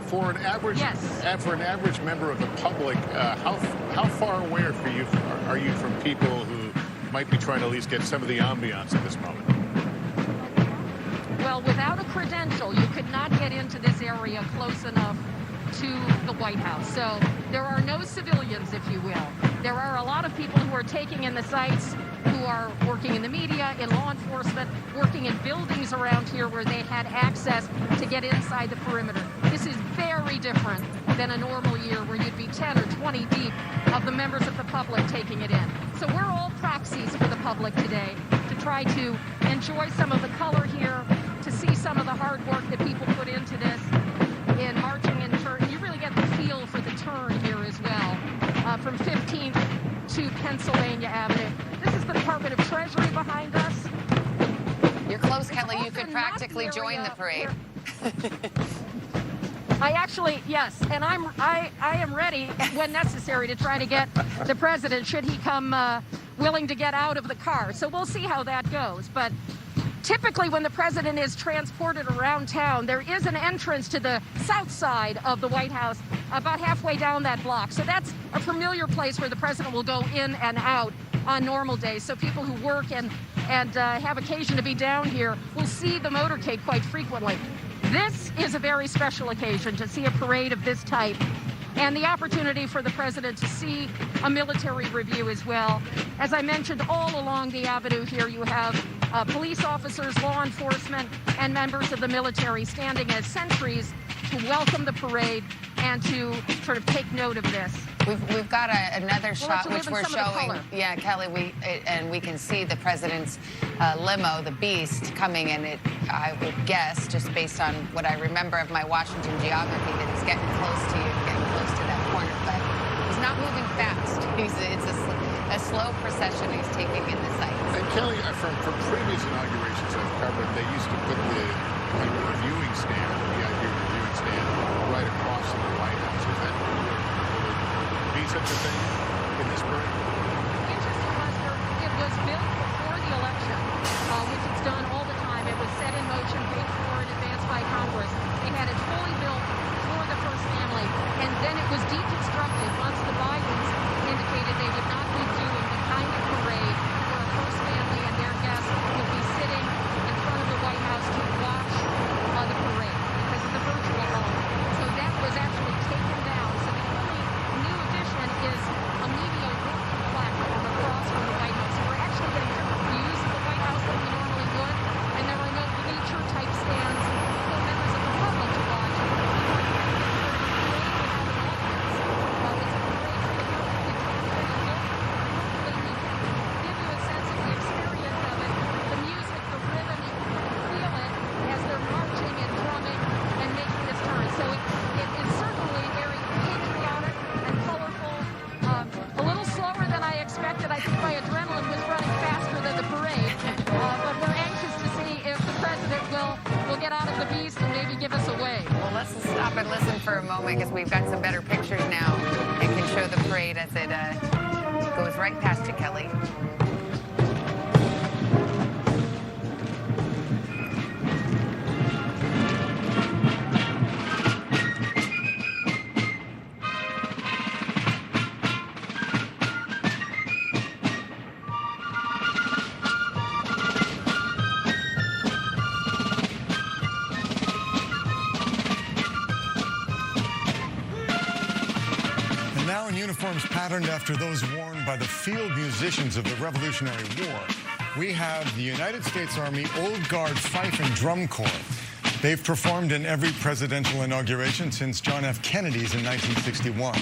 For an average, Yes. For an average member of the public, how far away are you from people who might be trying to at least get some of the ambiance at this moment? Well, without a credential, you could not get into this area close enough to the White House. So there are no civilians, if you will. There are a lot of people who are taking in the sights, who are working in the media, in law enforcement, working in buildings around here where they had access to get inside the perimeter. This is very different than a normal year where you'd be 10 or 20 deep of the members of the public taking it in. So we're all proxies for the public today to try to enjoy some of the color here, to see some of the hard work that people put into this in marching in turn. You really get the feel for the turn here as well, from 15th to Pennsylvania Avenue. This is the Department of Treasury behind us. You're close, Kelly. You could practically join the parade. I actually, yes, and I am ready when necessary to try to get the president, should he come willing to get out of the car. So we'll see how that goes. But typically when the president is transported around town, there is an entrance to the south side of the White House about halfway down that block. So that's a familiar place where the president will go in and out on normal days. So people who work and have occasion to be down here will see the motorcade quite frequently. This is a very special occasion to see a parade of this type, and the opportunity for the president to see a military review as well. As I mentioned, all along the avenue here you have police officers, law enforcement, and members of the military standing as sentries to welcome the parade and to sort of take note of this. We've got another shot which we're showing. Yeah, Kelly, we can see the president's limo, the Beast, coming, and I would guess, just based on what I remember of my Washington geography, that he's getting close to you, getting close to that corner. But he's not moving fast. It's a slow procession he's taking in the sights. And Kelly, from previous inaugurations I've covered, they used to put the reviewing stand, the VIP reviewing stand, right across from the White House. Is that be such a thing in this parade? Interesting, Lester. It was built before the election, which it's done all the time. It was set in motion, paid for in advance by Congress. They had it fully built for the first family, and then it was deconstructed once the Bidens indicated they would not be doing the kind of parade where a first family and their guests would be sitting in front of the White House to watch the parade because of the virtual element. So that was actually taken down. So the only new addition is a media working platform across from the White House. So we're actually getting different views of the White House than we normally would, and there are no bleacher-type stands for members of the public to watch. Because we've got some better pictures now and can show the parade as it goes right past it, Kelly. Uniforms patterned after those worn by the field musicians of the Revolutionary War. We have the United States Army Old Guard Fife and Drum Corps. They've performed in every presidential inauguration since John F. Kennedy's in 1961.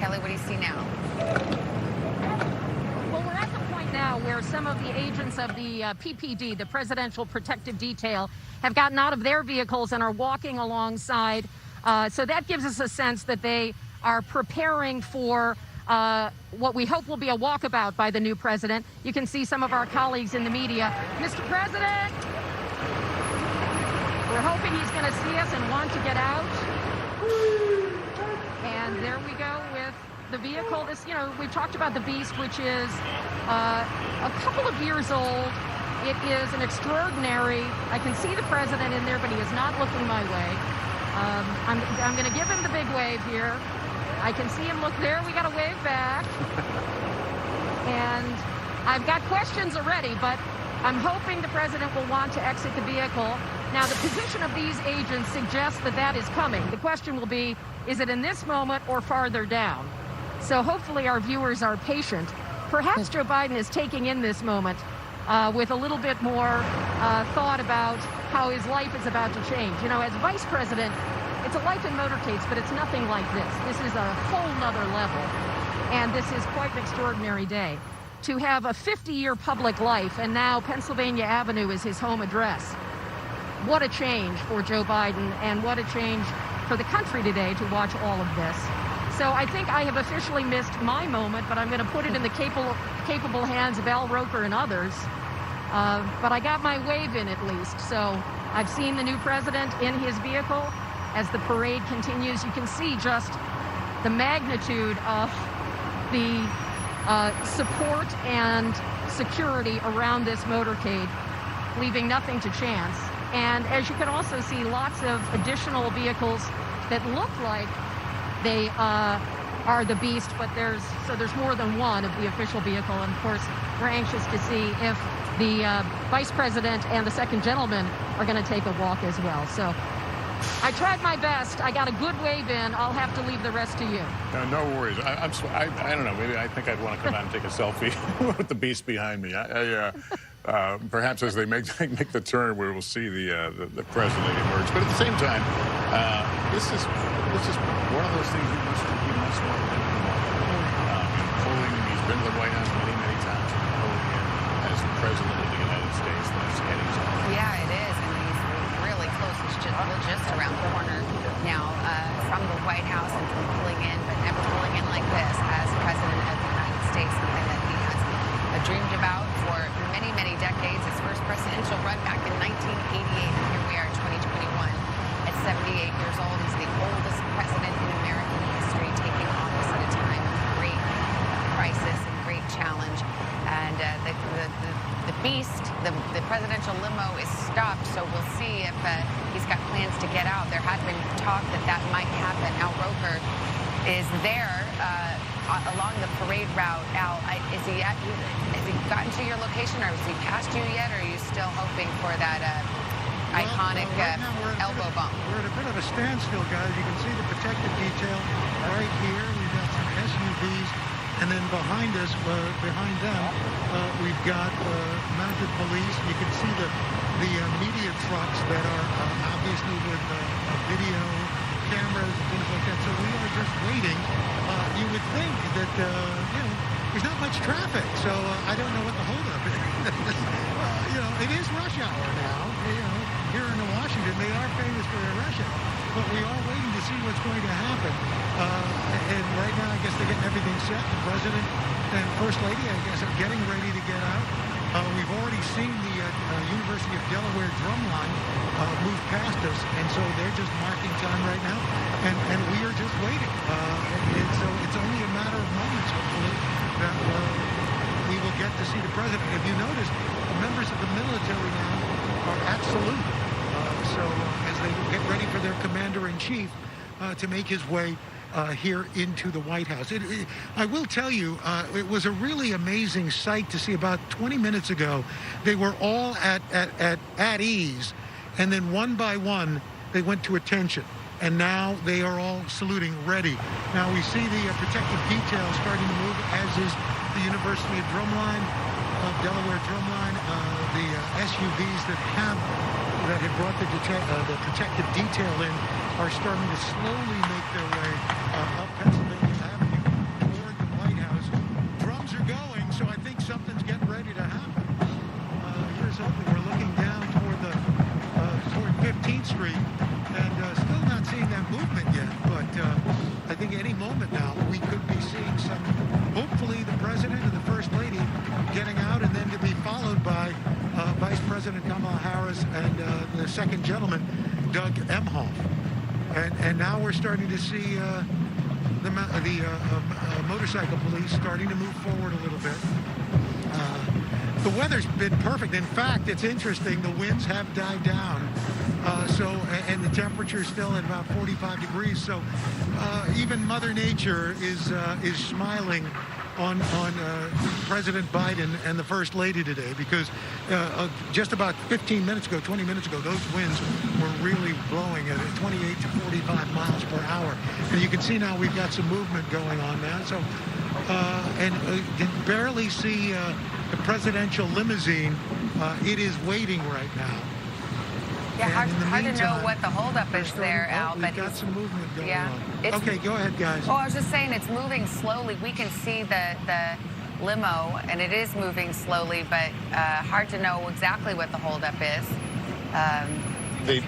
Kelly, what do you see now? Well, we're at the point now where some of the agents of the PPD, the Presidential Protective Detail, have gotten out of their vehicles and are walking alongside. So that gives us a sense that they are preparing for what we hope will be a walkabout by the new president. You can see some of our colleagues in the media. Mr. President, we're hoping he's going to see us and want to get out. And there we go with the vehicle. This, you know, we've talked about the Beast, which is a couple of years old. It is an extraordinary, I can see the president in there, but he is not looking my way. I'm going to give him the big wave here. I can see him look there. We got to wave back. And I've got questions already, but I'm hoping the president will want to exit the vehicle. Now, the position of these agents suggests that that is coming. The question will be, is it in this moment or farther down? So hopefully our viewers are patient. Perhaps Joe Biden is taking in this moment with a little bit more thought about how his life is about to change. You know, as vice president, it's a life in motorcades, but it's nothing like this. This is a whole nother level, and this is quite an extraordinary day. To have a 50-year public life, and now Pennsylvania Avenue is his home address. What a change for Joe Biden, and what a change for the country today to watch all of this. So I think I have officially missed my moment, but I'm going to put it in the capable hands of Al Roker and others. But I got my wave in at least. So I've seen the new president in his vehicle. As the parade continues, you can see just the magnitude of the support and security around this motorcade, leaving nothing to chance. And as you can also see, lots of additional vehicles that look like they are the Beast, but there's more than one of the official vehicle. And of course, we're anxious to see if the vice president and the second gentleman are going to take a walk as well. So I tried my best. I got a good wave in. I'll have to leave the rest to you. No worries. I don't know. Maybe I think I'd want to come out and take a selfie with the Beast behind me. Perhaps as they make the turn, we will see the president emerge. But at the same time, this is one of those things you must want to do. Pulling, he's been to the White House many times. Pulling in as the president of the United States. That's heading south. Yeah, it is. And he's really close. He's just around the corner now from the White House and from pulling in, but never pulling in like this as president of the United States, something that he has dreamed about for many decades. His first presidential run back in 1988, and here we are in 2021. At 78 years old, he's the oldest president in American history, taking office at a time of great crisis and great challenge. And the Beast, the presidential limo is stopped, so we'll see if he's got plans to get out. There had been talk that might happen. Al Roker is there along the parade route. Al, has he gotten to your location, or has he passed you yet, or are you still hoping for that iconic right now elbow bump? We're at a bit of a standstill, guys. You can see the protective detail right here. We've got some SUVs, and then behind us, behind them, we've got mounted police. You can see the media trucks that are obviously with video cameras and things like that. So we are just waiting. You would think that there's not much traffic, so I don't know what the holdup is. It is rush hour now. Here in Washington, they are famous for their rush hour, but we are waiting to see what's going to happen. And right now, I guess they're getting everything set. The president and First Lady, I guess, are getting ready to get out. We've already seen the University of Delaware drumline move past us, and so they're just marking time right now, and we are just waiting. And so it's only a matter of moments, hopefully, that we will get to see the president. If you notice, the members of the military now are at salute. So as they get ready for their commander-in-chief to make his way here into the White House. I will tell you, it was a really amazing sight to see. About 20 minutes ago, they were all at ease, and then one by one, they went to attention. And now they are all saluting, ready. Now we see the protective detail starting to move, as is the University of Delaware drumline, the SUVs that have brought the protective detail in are starting to slowly make their way up Pennsylvania Avenue. moment now, we could be seeing some, hopefully the president and the first lady getting out, and then to be followed by Vice President Kamala Harris and the second gentleman, Doug Emhoff. And now we're starting to see the motorcycle police starting to move forward a little bit. The weather's been perfect. In fact, it's interesting. The winds have died down. And the temperature's still at about 45 degrees. So even Mother Nature is smiling on President Biden and the First Lady today, because just about 15 minutes ago, 20 minutes ago, those winds were really blowing at 28 to 45 miles per hour. And you can see now we've got some movement going on now. So, can barely see the presidential limousine. It is waiting right now. Yeah, hard to know what the holdup is there, Al. We've got some movement going on. It's, okay, go ahead, guys. Oh, I was just saying it's moving slowly. We can see the limo, and it is moving slowly, but hard to know exactly what the holdup is.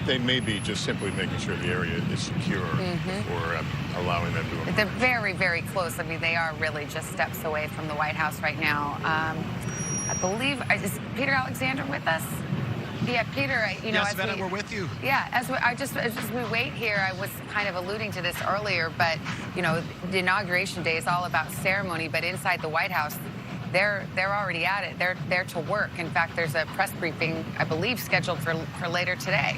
They may be just simply making sure the area is secure before allowing them to. They're very, very close. I mean, they are really just steps away from the White House right now. I believe, is Peter Alexander with us? Yeah, Peter, yes, Savannah, we're with you. Yeah, as we wait here, I was kind of alluding to this earlier, but, the Inauguration Day is all about ceremony, but inside the White House, they're already at it. They're there to work. In fact, there's a press briefing, I believe, scheduled for later today.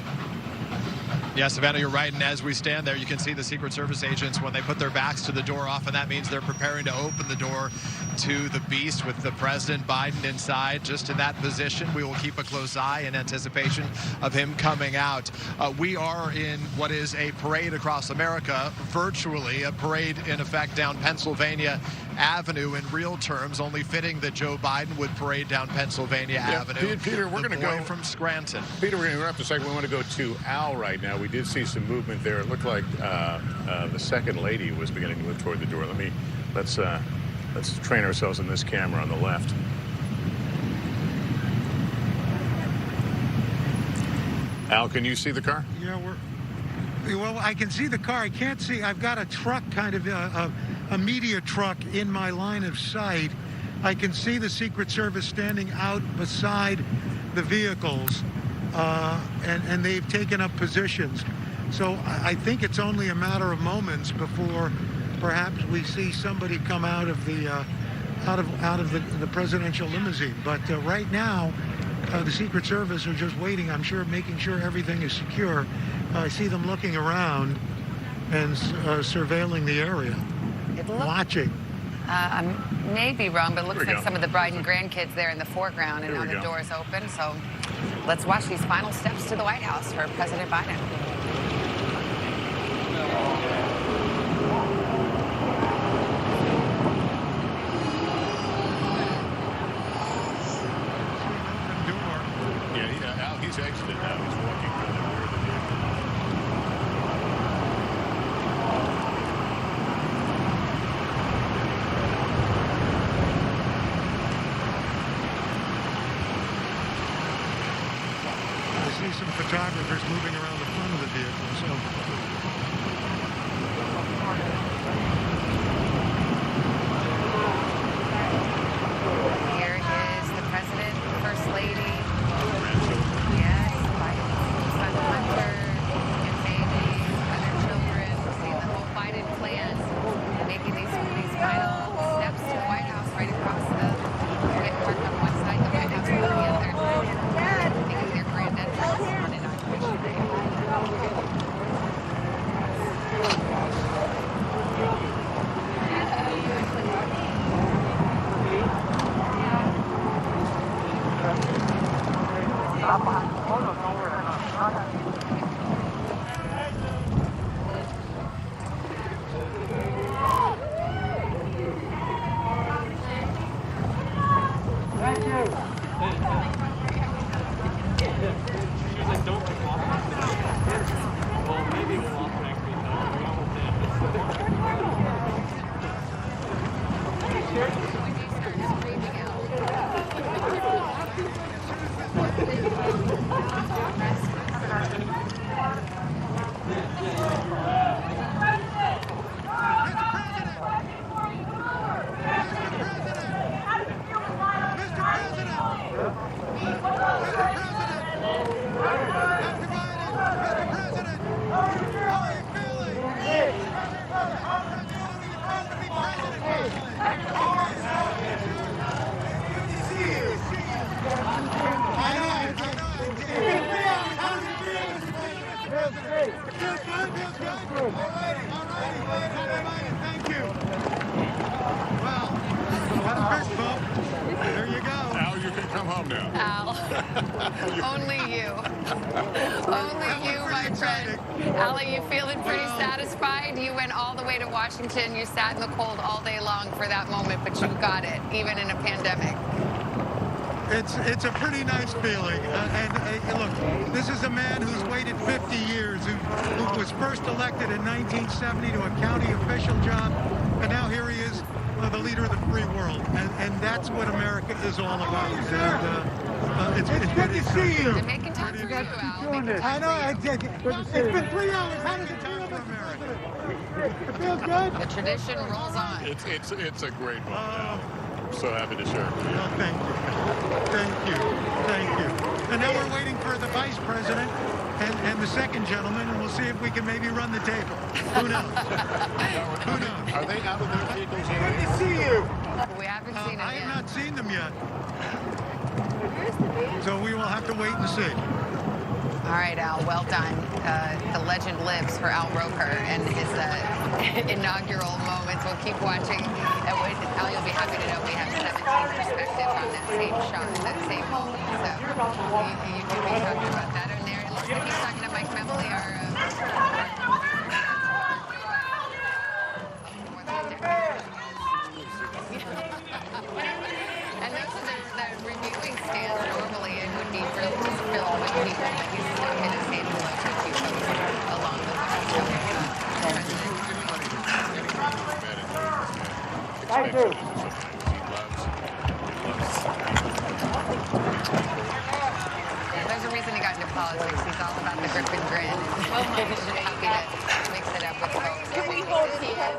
Yeah, Savannah, you're right. And as we stand there, you can see the Secret Service agents, when they put their backs to the door, often that means they're preparing to open the door to the beast with the President Biden inside. Just in that position, we will keep a close eye in anticipation of him coming out. We are in what is a parade across America, virtually a parade in effect down Pennsylvania Avenue in real terms, only fitting that Joe Biden would parade down Pennsylvania Avenue. Peter, we're going to go from Scranton. Peter, we're going to interrupt a second. We want to go to Al right now. We did see some movement there. It looked like the second lady was beginning to move toward the door. Let's train ourselves in this camera on the left. Al, can you see the car? Yeah, well, I can see the car. I can't see. I've got a truck, kind of a media truck in my line of sight. I can see the Secret Service standing out beside the vehicles, and they've taken up positions. So I think it's only a matter of moments before perhaps we see somebody come out of the presidential limousine. But right now, the Secret Service are just waiting, I'm sure, making sure everything is secure. I see them looking around and surveilling the area, watching. I may be wrong, but it looks like some of the bride and grandkids there in the foreground, and now the door is open. So let's watch these final steps to the White House for President Biden. He's exited now. He's walking through the rear of the vehicle. I see some photographers moving around the front of the vehicle. Here is the president, the first lady. Yes, Biden's son Hunter, and baby, other children. See the whole Biden clan making these final steps to the White House, right across the get parked on one side, the White House on the other. Making their grand entrance on Inauguration Day. now. Al, only you. Only you, my friend. Al, are you feeling pretty satisfied? You went all the way to Washington. You sat in the cold all day long for that moment, but you got it, even in a pandemic. It's a pretty nice feeling. Look, this is a man who's waited 50 years, who was first elected in 1970 to a county official job, and now here he is, the leader of the free world. And that's what America is all about. And, it's good to see you. They're making time for you, Al. I know. It's been 3 hours. How does it feel, Mr. President? It feels good. The tradition rolls on. It's a great one. I'm so happy to share it with you. Oh, thank you. Thank you. Thank you. And now we're waiting for the vice president and the second gentleman, and we'll see if we can maybe run the table. Who knows? Who knows? Are they out of their vehicles yet? Good to see you. We haven't seen him I yet. have not seen them yet. So we will have to wait and see. All right, Al, well done. The legend lives for Al Roker and his inaugural moments. We'll keep watching. Al, you'll be happy to know we have 17 perspective on that same shot, that same moment. So you can be talking about that in there. It looks like he's talking to Mike Memley, our and those are the reviewing stands. Normally it would be really just filled with people, but he's still hit his hand in a few folks along with the I do. There's a reason he got into politics. He's all about the grip and grin. He's just happy to mix it up with folks.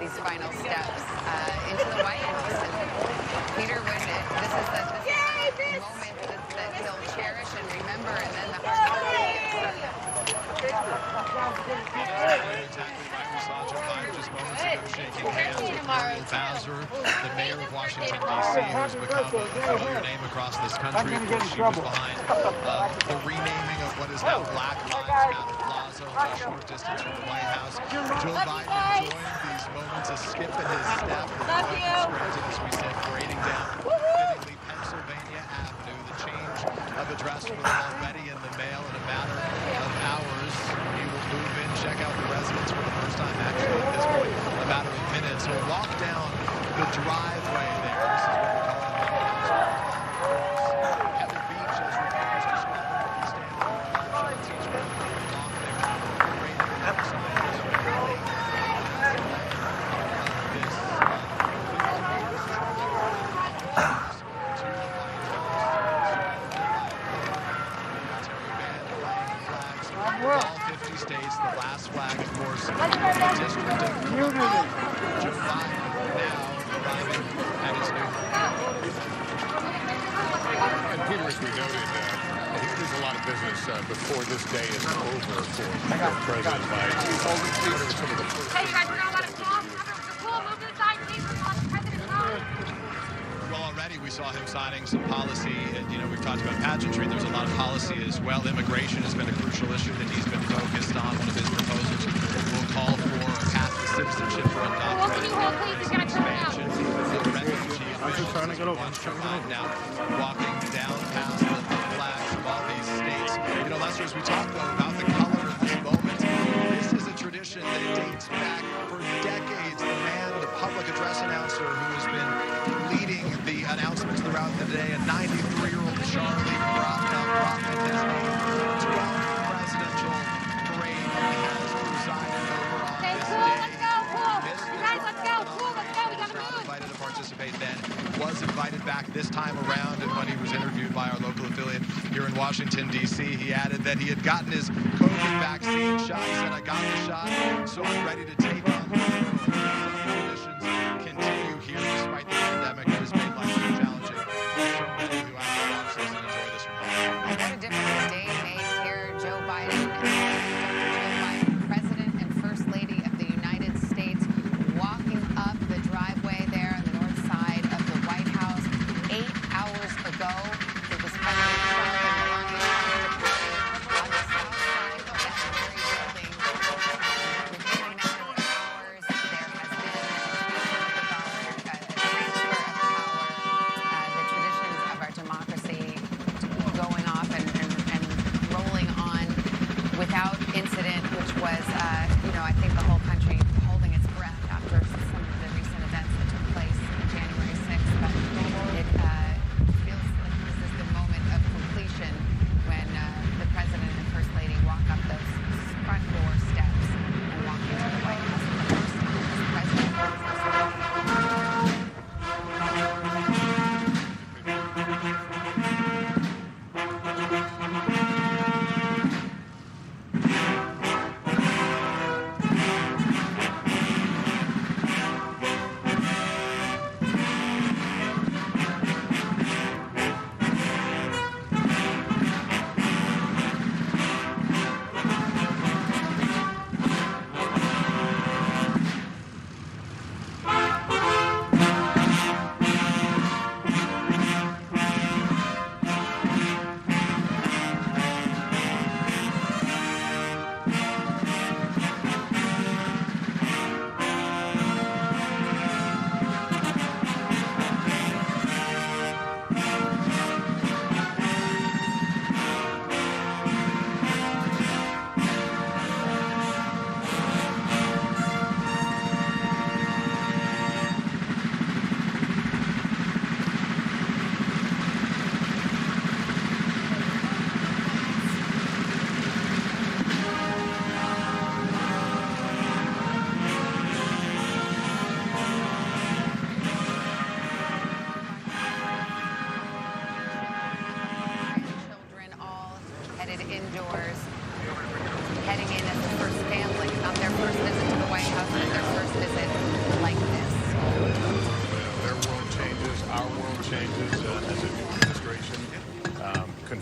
These final steps into the White House. And Peter Wynn, this is the moment that he'll cherish and remember, and then the hard work gets started. Exactly right. We saw Joe Biden just moments ago shaking hands with Muriel Bowser, the mayor of Washington, D.C., who's become a familiar name across this country. Of course, she was behind the renaming of what is now Black Lives Matter Plaza, a short distance from the White House. Joe Biden enjoying these moments, a skip in his step, as we said, parading down fittingly Pennsylvania Avenue. The change of address was already in the mail in a matter of hours. He will move in, check out the residence for the first time, actually, at this point, a matter of minutes. He'll walk down the driveway there. This is what we call the White House. Heather Beach, as reporters describe it, will be standing on the march. Each one will walk there, parading outside this building. All 50 states, the last flag, of course, in the District of Columbia. Joe Biden now arriving at his new home. And Peter, as we noted, there's a lot of business before this day is over for President Biden. Hey, you guys, we're gonna let it fall. Move to the side, please. We're gonna let the president go. Well, already we saw him signing some policy. We've talked about pageantry. There's a lot of policy as well. Immigration has been a crucial issue that he's been focused on. One of his proposals will call for a path to citizenship for undocumented expansion of refugee officials. Now walking down past the flags of all these states. Lester, as we talk, though, about the color of this moment, this is a tradition that dates back for decades. The man, the public address announcer who has been leading the announcements throughout the day, a 93-year-old Charlie Brockman, his name, 12th presidential parade has presided over on this day. Invited to participate then, was invited back this time around, and when he was interviewed by our local affiliate here in Washington, D.C., he added that he had gotten his COVID vaccine shot. He said, I got the shot, so I'm ready to take on the world. Some traditions continue here despite the pandemic that has made life so challenging for so many who have to watch this and enjoy this from home. What a difference a day makes here. Joe Biden, President and First Lady of the United States, walking up the driveway there on the north side of the White House. 8 hours ago, it was President Trump and Melania on the south side of that very building. Within a matter of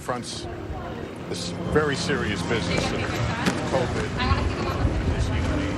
confronts this very serious business of COVID. This unity,